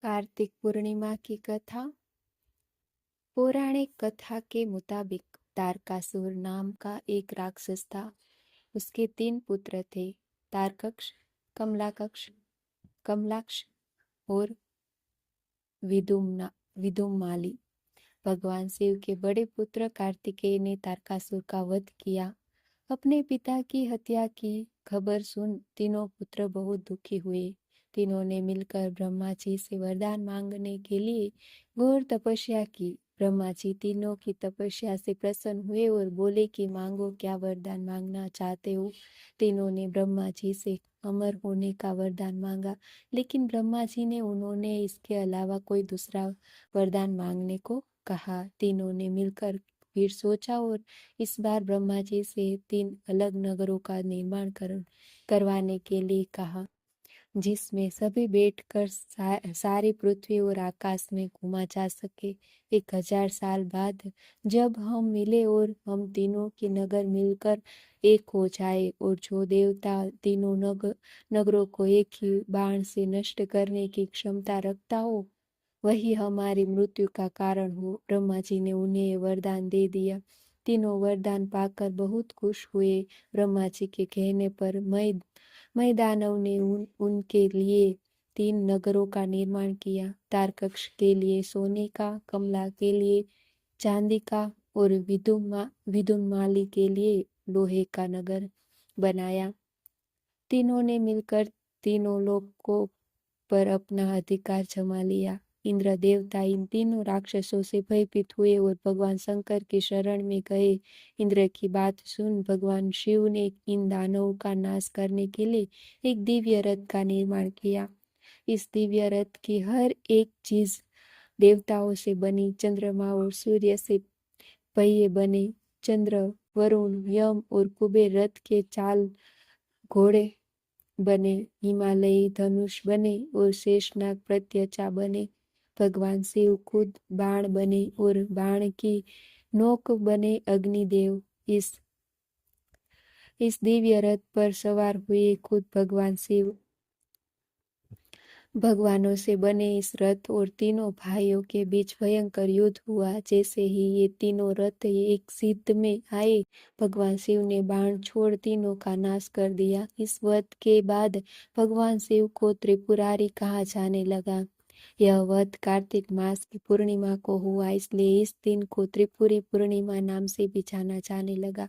कार्तिक पूर्णिमा की कथा। पौराणिक कथा के मुताबिक तारकासुर नाम का एक राक्षस था। उसके 3 पुत्र थे, तारकक्ष, कमलाकक्ष कमलाक्ष और विदुमाली। भगवान शिव के बड़े पुत्र कार्तिकेय ने तारकासुर का वध किया। अपने पिता की हत्या की खबर सुन तीनों पुत्र बहुत दुखी हुए। तीनों ने मिलकर ब्रह्मा जी से वरदान मांगने के लिए घोर तपस्या की। ब्रह्मा जी तीनों की तपस्या से प्रसन्न हुए और बोले कि मांगो, क्या वरदान मांगना चाहते हो। तीनों ने ब्रह्मा जी से अमर होने का वरदान मांगा, लेकिन ब्रह्मा जी ने उन्होंने इसके अलावा कोई दूसरा वरदान मांगने को कहा। तीनों ने मिलकर फिर सोचा और इस बार ब्रह्मा जी से 3 अलग नगरों का निर्माण करवाने के लिए कहा, जिसमें सभी बैठकर सारी पृथ्वी और आकाश में घूमा जा सके। 1000 साल बाद जब हम मिले और हम तीनों के नगर मिलकर एक हो जाए और जो देवता तीनों नगरों को एक ही बाण से नष्ट करने की क्षमता रखता हो, वही हमारी मृत्यु का कारण हो। ब्रह्मा जी ने उन्हें वरदान दे दिया। तीनों वरदान पाकर बहुत खुश हुए। ब्रह्मा जी के कहने पर मय दानव ने उनके लिए 3 नगरों का निर्माण किया। तारकक्ष के लिए सोने का, कमला के लिए चांदी का और विदुमाली के लिए लोहे का नगर बनाया। तीनों ने मिलकर तीनों लोकों पर अपना अधिकार जमा लिया। इंद्र देवता इन तीनों राक्षसों से भयभीत हुए और भगवान शंकर की शरण में गए। इंद्र की बात सुन भगवान शिव ने इन दानवों का नाश करने के लिए एक दिव्य रथ का निर्माण किया। इस दिव्य रथ की हर एक चीज देवताओं से बनी। चंद्रमा और सूर्य से पहिए बने। चंद्र, वरुण, यम और कुबेर रथ के चाल घोड़े बने। हिमालयी धनुष बने और शेषनाग प्रत्यचा बने। भगवान शिव खुद बाण बने और बाण की नोक बने अग्निदेव। इस दिव्य रथ पर सवार हुए खुद भगवान शिव। भगवानों से बने इस रथ और तीनों भाइयों के बीच भयंकर युद्ध हुआ। जैसे ही ये तीनों रथ एक सिद्ध में आए, भगवान शिव ने बाण छोड़ तीनों का नाश कर दिया। इस वध के बाद भगवान शिव को त्रिपुरारी कहा जाने लगा। यह वध कार्तिक मास की पूर्णिमा को हुआ, इसलिए इस दिन को त्रिपुरी पूर्णिमा नाम से भी जाना जाने लगा।